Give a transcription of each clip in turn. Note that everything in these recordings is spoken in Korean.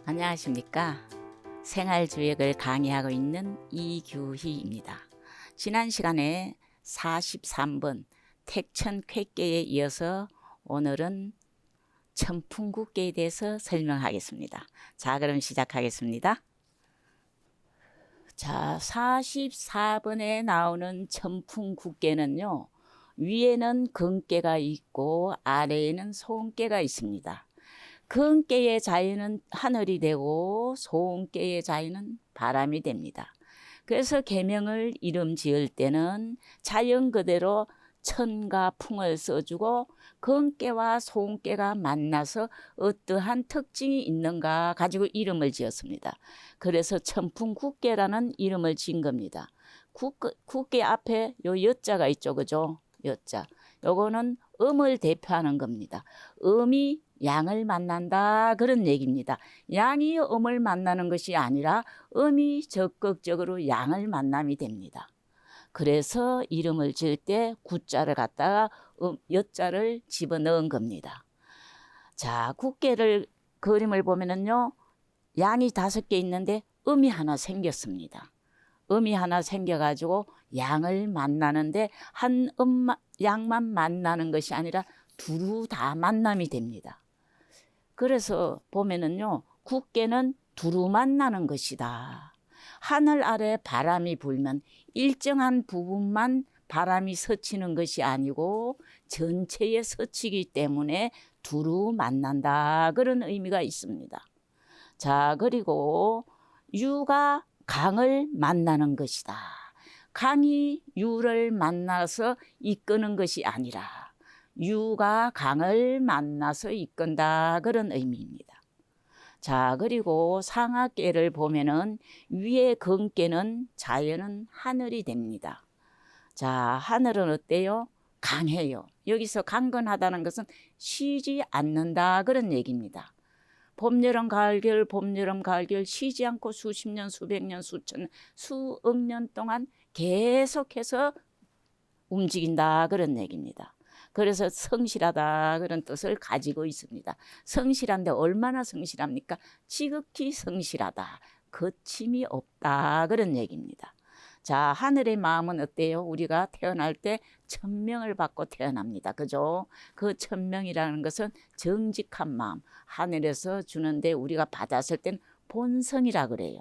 안녕하십니까. 생활주역을 강의하고 있는 이규희입니다. 지난 시간에 43번 택천쾌계에 이어서 오늘은 천풍국계에 대해서 설명하겠습니다. 자, 그럼 시작하겠습니다. 자, 44번에 나오는 천풍국계는요, 위에는 금깨가 있고 아래에는 소음깨가 있습니다. 금깨의 자유는 하늘이 되고 소음깨의 자유는 바람이 됩니다. 그래서 계명을 이름 지을 때는 자연 그대로 천과 풍을 써주고 금깨와 소음깨가 만나서 어떠한 특징이 있는가 가지고 이름을 지었습니다. 그래서 천풍국깨라는 이름을 지은 겁니다. 국깨 앞에 요 여자가 있죠, 그죠? 여자. 요거는 음을 대표하는 겁니다. 음이 양을 만난다 그런 얘기입니다. 양이 음을 만나는 것이 아니라 음이 적극적으로 양을 만남이 됩니다. 그래서 이름을 지을 때 구자를 갖다가 여자를 집어넣은 겁니다. 자, 국계를 그림을 보면은요, 양이 5개 있는데 음이 하나 생겼습니다. 음이 하나 생겨가지고 양을 만나는데 한 양만 만나는 것이 아니라 두루 다 만남이 됩니다. 그래서 보면은요, 국계는 두루 만나는 것이다. 하늘 아래 바람이 불면 일정한 부분만 바람이 스치는 것이 아니고 전체에 스치기 때문에 두루 만난다. 그런 의미가 있습니다. 자, 그리고 유가 강을 만나는 것이다. 강이 유를 만나서 이끄는 것이 아니라 유가 강을 만나서 이끈다. 그런 의미입니다. 자, 그리고 상하깨를 보면은 위에 금깨는 자연은 하늘이 됩니다. 자, 하늘은 어때요? 강해요. 여기서 강건하다는 것은 쉬지 않는다. 그런 얘기입니다. 봄, 여름, 가을, 겨울, 봄, 여름, 가을, 겨울 쉬지 않고 수십 년, 수백 년, 수천, 수억 년 동안 계속해서 움직인다. 그런 얘기입니다. 그래서 성실하다 그런 뜻을 가지고 있습니다. 성실한데 얼마나 성실합니까? 지극히 성실하다. 거침이 없다. 그런 얘기입니다. 자, 하늘의 마음은 어때요? 우리가 태어날 때 천명을 받고 태어납니다. 그죠? 그 천명이라는 것은 정직한 마음. 하늘에서 주는데 우리가 받았을 땐 본성이라 그래요.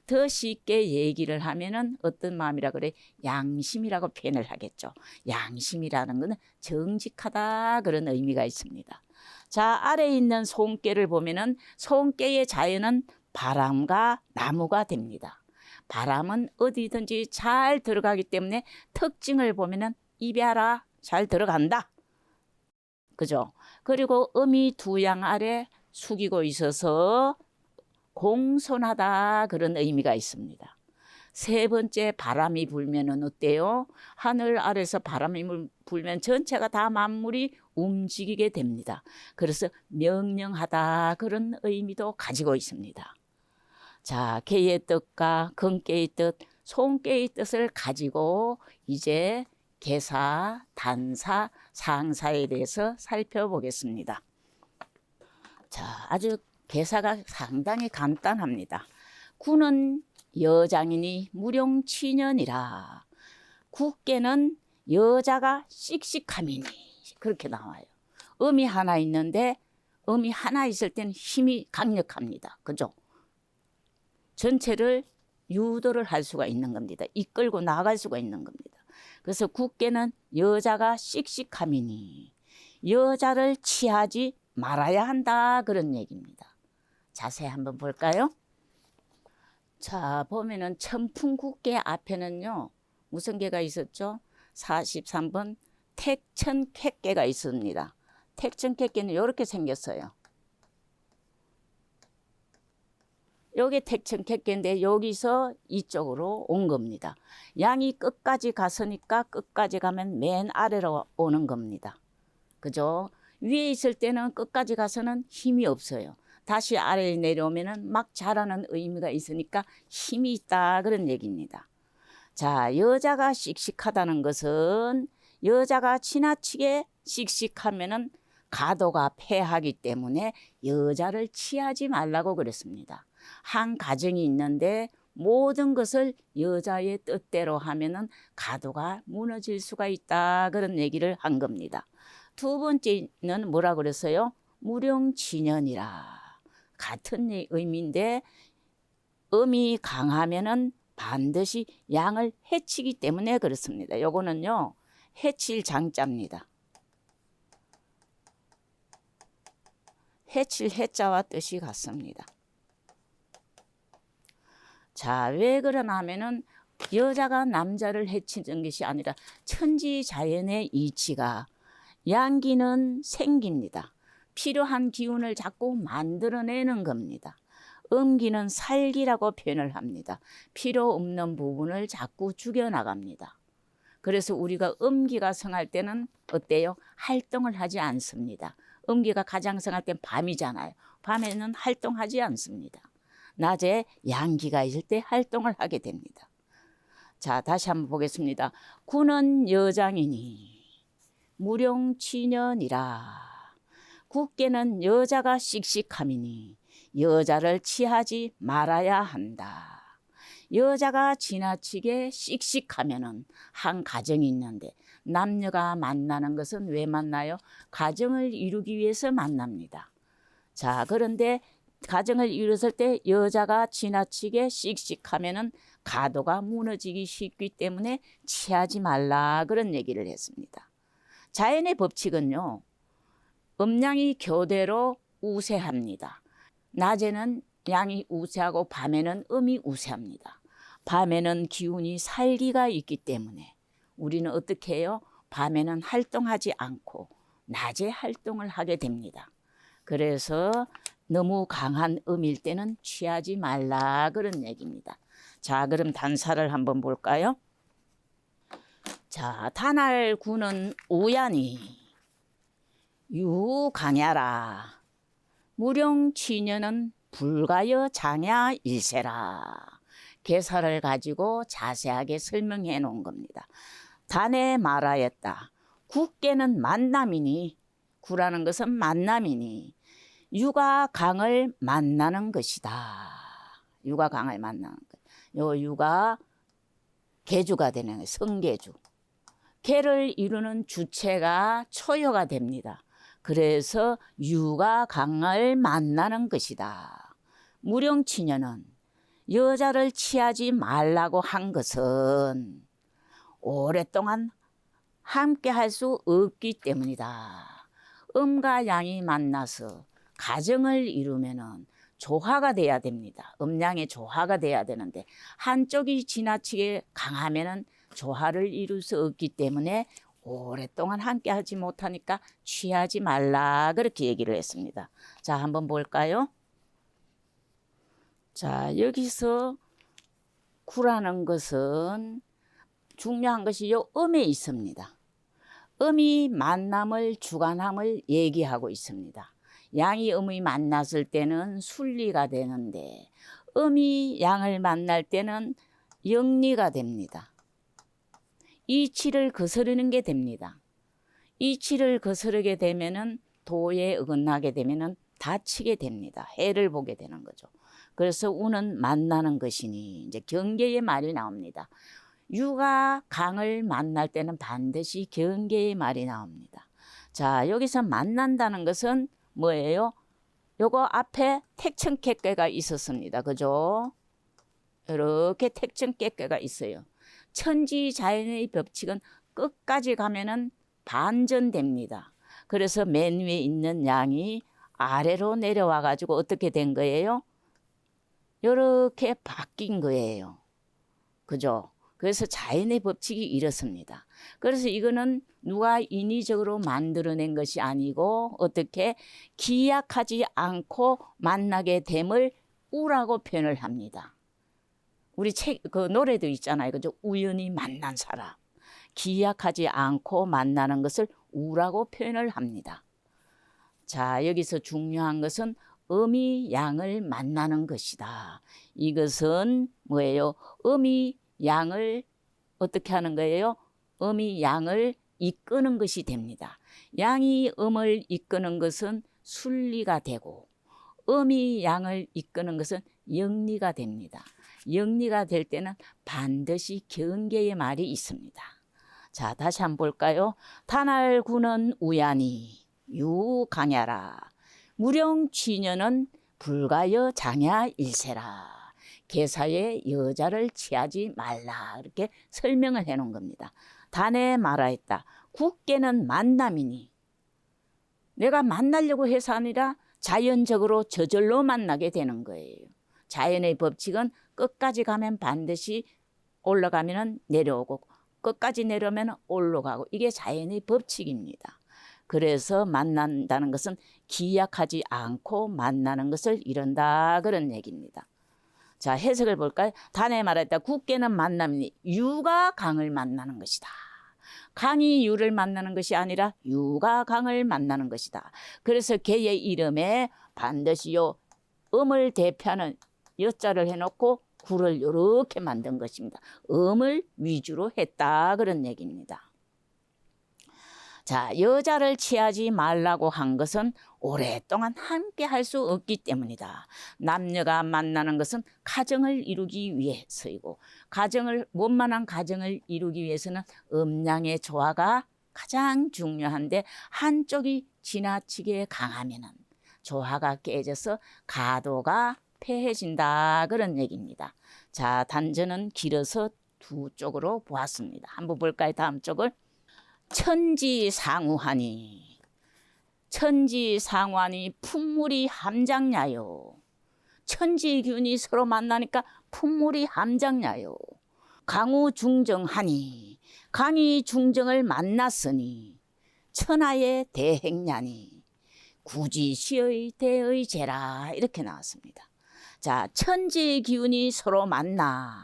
더 쉽게 얘기를 하면은 어떤 마음이라 그래? 양심이라고 표현을 하겠죠. 양심이라는 것은 정직하다 그런 의미가 있습니다. 자, 아래에 있는 소음깨를 보면은 소음깨의 자연은 바람과 나무가 됩니다. 바람은 어디든지 잘 들어가기 때문에 특징을 보면은 입야라 잘 들어간다. 그죠? 그리고 음이 두 양 아래 숙이고 있어서 공손하다 그런 의미가 있습니다. 세 번째 바람이 불면은 어때요? 하늘 아래서 바람이 불면 전체가 다 만물이 움직이게 됩니다. 그래서 명령하다 그런 의미도 가지고 있습니다. 자, 개의 뜻과 금깨의 뜻, 소음깨의 뜻을 가지고 이제 개사, 단사, 상사에 대해서 살펴보겠습니다. 자, 아주 개사가 상당히 간단합니다. 구는 여장이니 무령치년이라. 국계는 여자가 씩씩함이니 그렇게 나와요. 음이 하나 있는데 음이 하나 있을 때는 힘이 강력합니다. 그죠? 전체를 유도를 할 수가 있는 겁니다. 이끌고 나갈 수가 있는 겁니다. 그래서 국계는 여자가 씩씩함이니 여자를 취하지 말아야 한다 그런 얘기입니다. 자세히 한번 볼까요? 자, 보면은 천풍국계 앞에는요, 무슨 개가 있었죠? 43번 택천쾌계가 있습니다. 택천쾌계는 이렇게 생겼어요. 여기 택천쾌계인데 여기서 이쪽으로 온 겁니다. 양이 끝까지 갔으니까 끝까지 가면 맨 아래로 오는 겁니다. 그죠? 위에 있을 때는 끝까지 가서는 힘이 없어요. 다시 아래에 내려오면은 막 자라는 의미가 있으니까 힘이 있다 그런 얘기입니다. 자, 여자가 씩씩하다는 것은 여자가 지나치게 씩씩하면은 가도가 패하기 때문에 여자를 취하지 말라고 그랬습니다. 한 가정이 있는데 모든 것을 여자의 뜻대로 하면은 가도가 무너질 수가 있다, 그런 얘기를 한 겁니다. 두 번째는 뭐라 그랬어요? 무령치년이라. 같은 의미인데 음이 강하면은 반드시 양을 해치기 때문에 그렇습니다. 요거는요, 해칠 장자입니다. 해칠 해자와 뜻이 같습니다. 자, 왜 그러나 하면은 여자가 남자를 해치는 것이 아니라 천지자연의 이치가, 양기는 생깁니다. 필요한 기운을 자꾸 만들어내는 겁니다. 음기는 살기라고 표현을 합니다. 필요 없는 부분을 자꾸 죽여나갑니다. 그래서 우리가 음기가 성할 때는 어때요? 활동을 하지 않습니다. 음기가 가장 성할 때는 밤이잖아요. 밤에는 활동하지 않습니다. 낮에 양기가 있을 때 활동을 하게 됩니다. 자, 다시 한번 보겠습니다. 구는 여장이니 무령치년이라. 국계는 여자가 씩씩함이니 여자를 취하지 말아야 한다. 여자가 지나치게 씩씩하면은 한 가정이 있는데, 남녀가 만나는 것은 왜 만나요? 가정을 이루기 위해서 만납니다. 자, 그런데 가정을 이뤘을 때 여자가 지나치게 씩씩하면은 가도가 무너지기 쉽기 때문에 취하지 말라, 그런 얘기를 했습니다. 자연의 법칙은요, 음양이 교대로 우세합니다. 낮에는 양이 우세하고 밤에는 음이 우세합니다. 밤에는 기운이 살기가 있기 때문에 우리는 어떻게 해요? 밤에는 활동하지 않고 낮에 활동을 하게 됩니다. 그래서 너무 강한 음일 때는 취하지 말라, 그런 얘기입니다. 자, 그럼 단사를 한번 볼까요? 자, 단알구는 우야니 유강야라. 무령치년은 불가여 장야 일세라. 개사를 가지고 자세하게 설명해 놓은 겁니다. 단에 말하였다. 국계는 만남이니, 구라는 것은 만남이니 유가 강을 만나는 것이다. 유가 강을 만나는 것. 요 유가 계주가 되는 거예요. 성계주. 계를 이루는 주체가 초여가 됩니다. 그래서 유가 강을 만나는 것이다. 무령치년은 여자를 취하지 말라고 한 것은 오랫동안 함께 할 수 없기 때문이다. 음과 양이 만나서 가정을 이루면은 조화가 돼야 됩니다. 음양의 조화가 돼야 되는데 한쪽이 지나치게 강하면은 조화를 이룰 수 없기 때문에 오랫동안 함께 하지 못하니까 취하지 말라, 그렇게 얘기를 했습니다. 자, 한번 볼까요? 자, 여기서 구라는 것은 중요한 것이 요 음에 있습니다. 음이 만남을 주관함을 얘기하고 있습니다. 양이 음이 만났을 때는 순리가 되는데 음이 양을 만날 때는 영리가 됩니다. 이치를 거스르는 게 됩니다. 이치를 거스르게 되면은 도에 어긋나게 되면은 다치게 됩니다. 해를 보게 되는 거죠. 그래서 우는 만나는 것이니 이제 경계의 말이 나옵니다. 유가 강을 만날 때는 반드시 경계의 말이 나옵니다. 자, 여기서 만난다는 것은 뭐예요? 요거 앞에 택천객괴가 있었습니다. 그죠? 이렇게 택천객괴가 있어요. 천지자연의 법칙은 끝까지 가면은 반전됩니다. 그래서 맨 위에 있는 양이 아래로 내려와 가지고 어떻게 된 거예요? 이렇게 바뀐 거예요. 그죠? 그래서 자연의 법칙이 이렇습니다. 그래서 이거는 누가 인위적으로 만들어낸 것이 아니고 어떻게 기약하지 않고 만나게 됨을 우라고 표현을 합니다. 우리 그 노래도 있잖아요. 그죠? 우연히 만난 사람. 기약하지 않고 만나는 것을 우라고 표현을 합니다. 자, 여기서 중요한 것은 음이 양을 만나는 것이다. 이것은 뭐예요? 음이 양을 어떻게 하는 거예요? 음이 양을 이끄는 것이 됩니다. 양이 음을 이끄는 것은 순리가 되고 음이 양을 이끄는 것은 영리가 됩니다. 영리가 될 때는 반드시 경계의 말이 있습니다. 자, 다시 한번 볼까요? 단알구는 우야니 유강야라 무령취녀는 불가여 장야 일세라. 개사에 여자를 취하지 말라. 이렇게 설명을 해놓은 겁니다. 단에 말하였다. 국계는 만남이니 내가 만나려고 해서 아니라 자연적으로 저절로 만나게 되는 거예요. 자연의 법칙은 끝까지 가면 반드시 올라가면 내려오고 끝까지 내려오면 올라가고 이게 자연의 법칙입니다. 그래서 만난다는 것은 기약하지 않고 만나는 것을 이룬다 그런 얘기입니다. 자, 해석을 볼까요? 단에 말했다. 국계는 만남이니 유가 강을 만나는 것이다. 강이 유를 만나는 것이 아니라 유가 강을 만나는 것이다. 그래서 개의 이름에 반드시 요 음을 대표하는 여자를 해놓고 구를 이렇게 만든 것입니다. 음을 위주로 했다 그런 얘기입니다. 자, 여자를 취하지 말라고 한 것은 오랫동안 함께 할 수 없기 때문이다. 남녀가 만나는 것은 가정을 이루기 위해서이고 원만한 가정을 이루기 위해서는 음양의 조화가 가장 중요한데 한쪽이 지나치게 강하면은 조화가 깨져서 가도가 폐해진다 그런 얘기입니다. 자, 단전은 길어서 두 쪽으로 보았습니다. 한번 볼까요? 다음 쪽을. 천지상우하니 천지상우하니 품물이 함장냐요. 천지균이 서로 만나니까 품물이 함장냐요. 강우중정하니 강이 중정을 만났으니 천하의 대행냐니 구지시의 대의제라. 이렇게 나왔습니다. 자, 천지기운이 서로 만나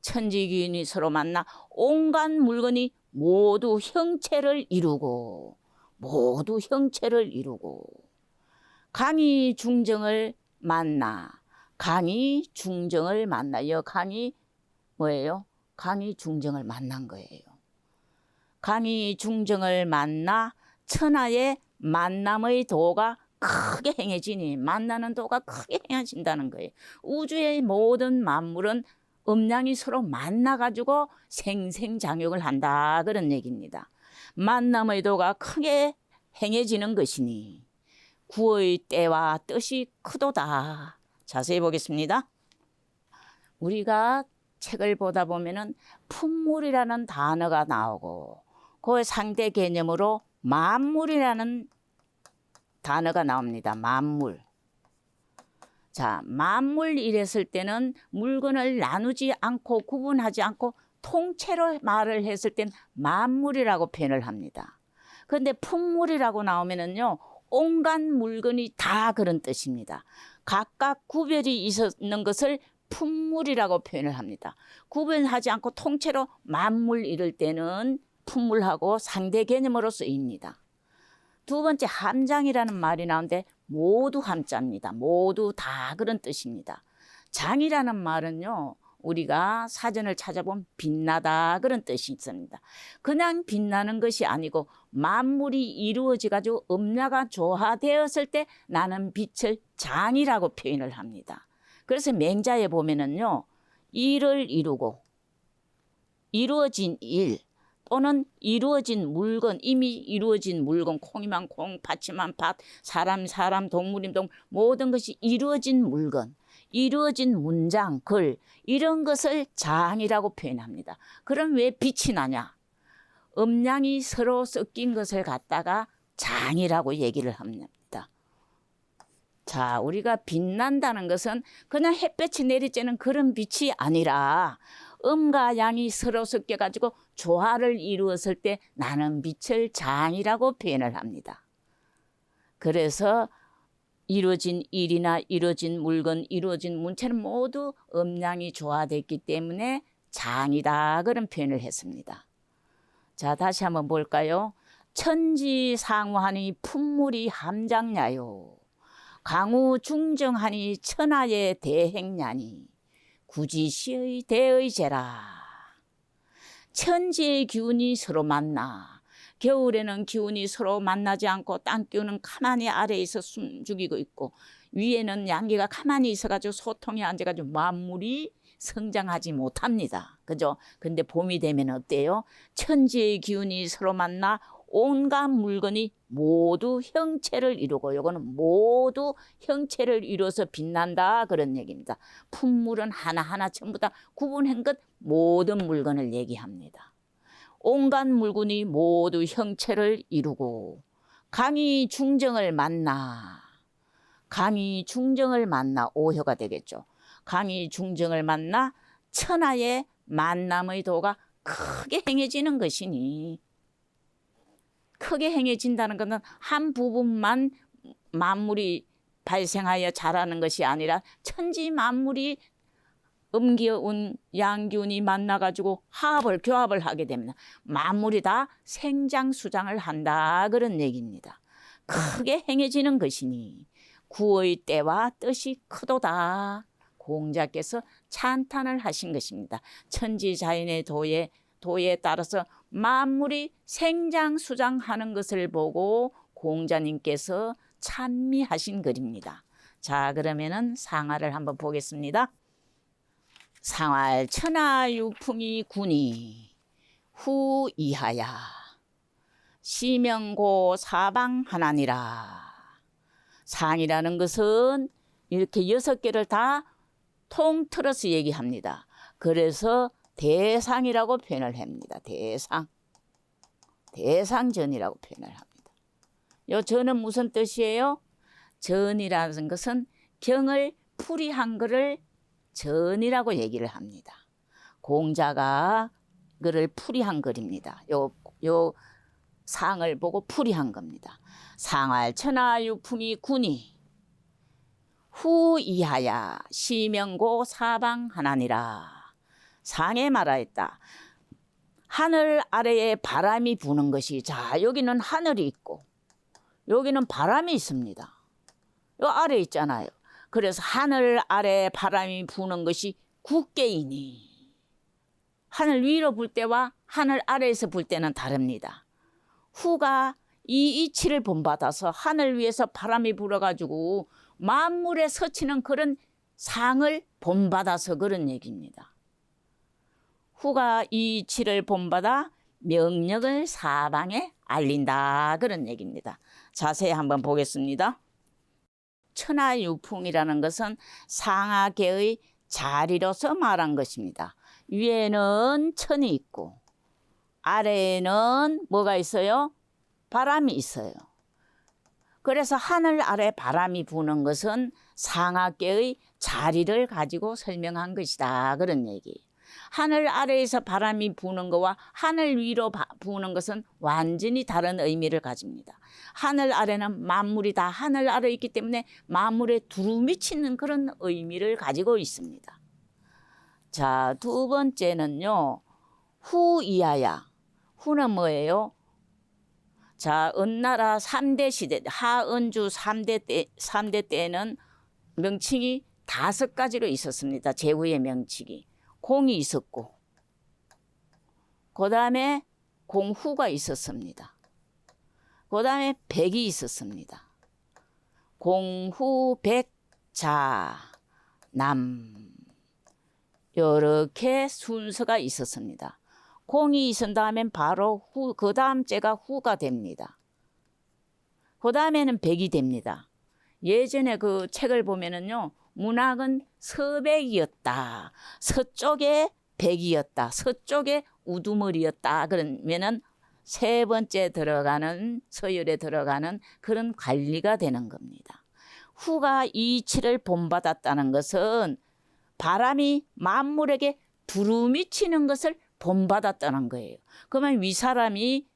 천지기운이 서로 만나 온갖 물건이 모두 형체를 이루고 강이 중정을 만나 강이 중정을 만나요. 강이 뭐예요? 강이 중정을 만난 거예요. 강이 중정을 만나 천하의 만남의 도가 크게 행해지니 만나는 도가 크게 행해진다는 거예요. 우주의 모든 만물은 음양이 서로 만나가지고 생생장육을 한다 그런 얘기입니다. 만남의 도가 크게 행해지는 것이니 구의 때와 뜻이 크도다. 자세히 보겠습니다. 우리가 책을 보다 보면은 품물이라는 단어가 나오고 그 상대 개념으로 만물이라는 단어가 나옵니다. 만물. 자, 만물 이랬을 때는 물건을 나누지 않고 구분하지 않고 통째로 말을 했을 땐 만물이라고 표현을 합니다. 그런데 품물이라고 나오면은요, 온갖 물건이 다 그런 뜻입니다. 각각 구별이 있는 것을 품물이라고 표현을 합니다. 구별하지 않고 통째로 만물 이럴 때는 품물하고 상대 개념으로 쓰입니다. 두 번째 함장이라는 말이 나오는데 모두 함자입니다. 모두 다 그런 뜻입니다. 장이라는 말은요, 우리가 사전을 찾아보면 빛나다 그런 뜻이 있습니다. 그냥 빛나는 것이 아니고 만물이 이루어져 가지고 음야가 조화되었을 때 나는 빛을 장이라고 표현을 합니다. 그래서 맹자에 보면은요, 일을 이루고 이루어진 일 또는 이루어진 물건, 이미 이루어진 물건, 콩이면 콩, 밭이면 밭, 사람, 동물이면 동물, 모든 것이 이루어진 물건, 이루어진 문장, 글 이런 것을 장이라고 표현합니다. 그럼 왜 빛이 나냐? 음양이 서로 섞인 것을 갖다가 장이라고 얘기를 합니다. 자, 우리가 빛난다는 것은 그냥 햇볕이 내리쬐는 그런 빛이 아니라 음과 양이 서로 섞여가지고 조화를 이루었을 때 나는 빛을 장이라고 표현을 합니다. 그래서 이루어진 일이나 이루어진 물건, 이루어진 문체는 모두 음양이 조화됐기 때문에 장이다 그런 표현을 했습니다. 자, 다시 한번 볼까요? 천지상우하니 품물이 함장냐요. 강우중정하니 천하의 대행냐니 구지시의 대의제라. 천지의 기운이 서로 만나. 겨울에는 기운이 서로 만나지 않고 땅 기운은 가만히 아래에서 숨 죽이고 있고 위에는 양기가 가만히 있어가지고 소통이 앉아가지고 만물이 성장하지 못합니다. 그죠? 근데 봄이 되면 어때요? 천지의 기운이 서로 만나 온갖 물건이 모두 형체를 이루고 요거는 모두 형체를 이루어서 빛난다 그런 얘기입니다. 풍물은 하나하나 전부 다 구분한 것 모든 물건을 얘기합니다. 온갖 물건이 모두 형체를 이루고 강이 중정을 만나 강이 중정을 만나 오효가 되겠죠. 강이 중정을 만나 천하의 만남의 도가 크게 행해지는 것이니 크게 행해진다는 것은 한 부분만 만물이 발생하여 자라는 것이 아니라 천지 만물이 음기운 양기운이 만나가지고 교합을 하게 됩니다. 만물이 다 생장수장을 한다 그런 얘기입니다. 크게 행해지는 것이니 구의 때와 뜻이 크도다. 공자께서 찬탄을 하신 것입니다. 천지자연의 도에 따라서 만물이 생장수장하는 것을 보고 공자님께서 찬미하신 글입니다. 자, 그러면은 상하를 한번 보겠습니다. 상활 천하유풍이 군이 후이하야 시명고 사방하나니라. 상이라는 것은 이렇게 6개를 다 통틀어서 얘기합니다. 그래서 대상이라고 표현을 합니다. 대상전이라고 표현을 합니다. 요 전은 무슨 뜻이에요? 전이라는 것은 경을 풀이한 것을 전이라고 얘기를 합니다. 공자가 그를 풀이한 글입니다. 요 상을 보고 풀이한 겁니다. 상활 천하유풍이 군이 후이하야 시명고 사방하나니라. 상에 말하였다. 하늘 아래에 바람이 부는 것이, 자, 여기는 하늘이 있고 여기는 바람이 있습니다. 요 아래 있잖아요. 그래서 하늘 아래 바람이 부는 것이 국계이니, 하늘 위로 불 때와 하늘 아래에서 불 때는 다릅니다. 후가 이 이치를 본받아서 하늘 위에서 바람이 불어가지고 만물에 스치는 그런 상을 본받아서 그런 얘기입니다. 후가 이 이치를 본받아 명령을 사방에 알린다 그런 얘기입니다. 자세히 한번 보겠습니다. 천하유풍이라는 것은 상하계의 자리로서 말한 것입니다. 위에는 천이 있고 아래에는 뭐가 있어요? 바람이 있어요. 그래서 하늘 아래 바람이 부는 것은 상하계의 자리를 가지고 설명한 것이다 그런 얘기. 하늘 아래에서 바람이 부는 것과 하늘 위로 부는 것은 완전히 다른 의미를 가집니다. 하늘 아래는 만물이 다 하늘 아래 있기 때문에 만물에 두루미치는 그런 의미를 가지고 있습니다. 자, 두 번째는요. 후이하야. 후는 뭐예요? 자, 은나라 3대 시대, 하은주 3대 때에는 명칭이 5가지로 있었습니다. 제후의 명칭이. 공이 있었고, 그 다음에 공후가 있었습니다. 그 다음에 백이 있었습니다. 공후, 백, 자, 남. 이렇게 순서가 있었습니다. 공이 있은 다음엔 바로 후, 그 다음 째가 후가 됩니다. 그 다음에는 백이 됩니다. 예전에 그 책을 보면은요, 문학은 서백이었다. 서쪽에 백이었다. 서쪽에 우두머리였다. 그러면은 세 번째 들어가는, 서열에 들어가는 그런 관리가 되는 겁니다. 후가 이치를 본받았다는 것은 바람이 만물에게 두루미치는 것을 본받았다는 거예요. 그러면 윗사람이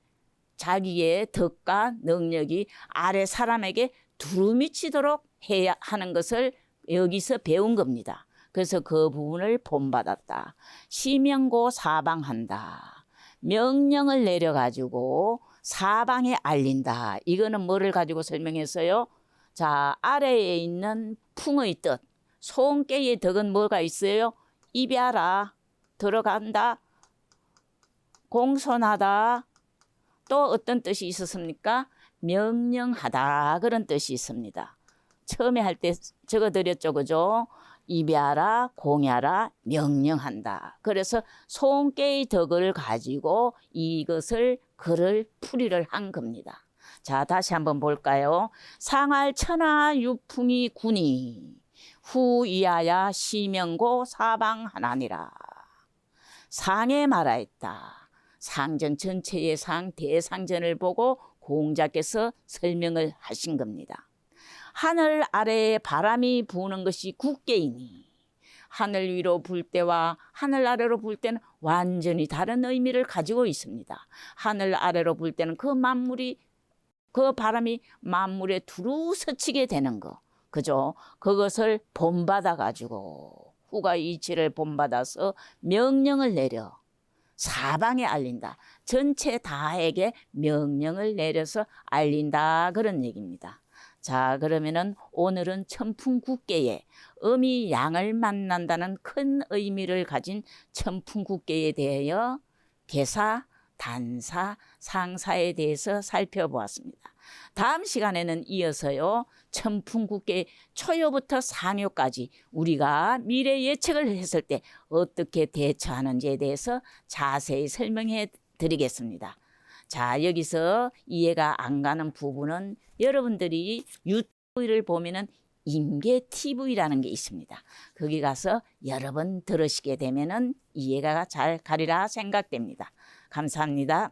자기의 덕과 능력이 아래 사람에게 두루미치도록 해야 하는 것을 여기서 배운 겁니다. 그래서 그 부분을 본받았다. 시명고 사방한다. 명령을 내려가지고 사방에 알린다. 이거는 뭐를 가지고 설명했어요? 자, 아래에 있는 풍의 뜻, 소음깨의 덕은 뭐가 있어요? 입야라, 들어간다. 공손하다. 또 어떤 뜻이 있었습니까? 명령하다 그런 뜻이 있습니다. 처음에 할 때 적어드렸죠, 그죠? 입야라, 공야라, 명령한다. 그래서 손께의 덕을 가지고 이것을 글을 풀이를 한 겁니다. 자, 다시 한번 볼까요? 상할 천하 유풍이 군이 후이하야 시명고 사방하나니라. 상에 말하였다. 상전 전체의 상 대상전을 보고 공자께서 설명을 하신 겁니다. 하늘 아래에 바람이 부는 것이 굳게이니 하늘 위로 불 때와 하늘 아래로 불 때는 완전히 다른 의미를 가지고 있습니다. 하늘 아래로 불 때는 그 만물이 그 바람이 만물에 두루 스치게 되는 거. 그죠? 그것을 본받아 가지고 후가 이치를 본받아서 명령을 내려 사방에 알린다. 전체 다에게 명령을 내려서 알린다. 그런 얘기입니다. 자, 그러면은 오늘은 천풍국계에 음이 양을 만난다는 큰 의미를 가진 천풍국계에 대하여 계사, 단사, 상사에 대해서 살펴보았습니다. 다음 시간에는 이어서요, 천풍국계 초요부터 상요까지 우리가 미래 예측을 했을 때 어떻게 대처하는지에 대해서 자세히 설명해 드리겠습니다. 자, 여기서 이해가 안 가는 부분은 여러분들이 유튜브를 보면은 임계TV라는 게 있습니다. 거기 가서 여러 번 들으시게 되면은 이해가 잘 가리라 생각됩니다. 감사합니다.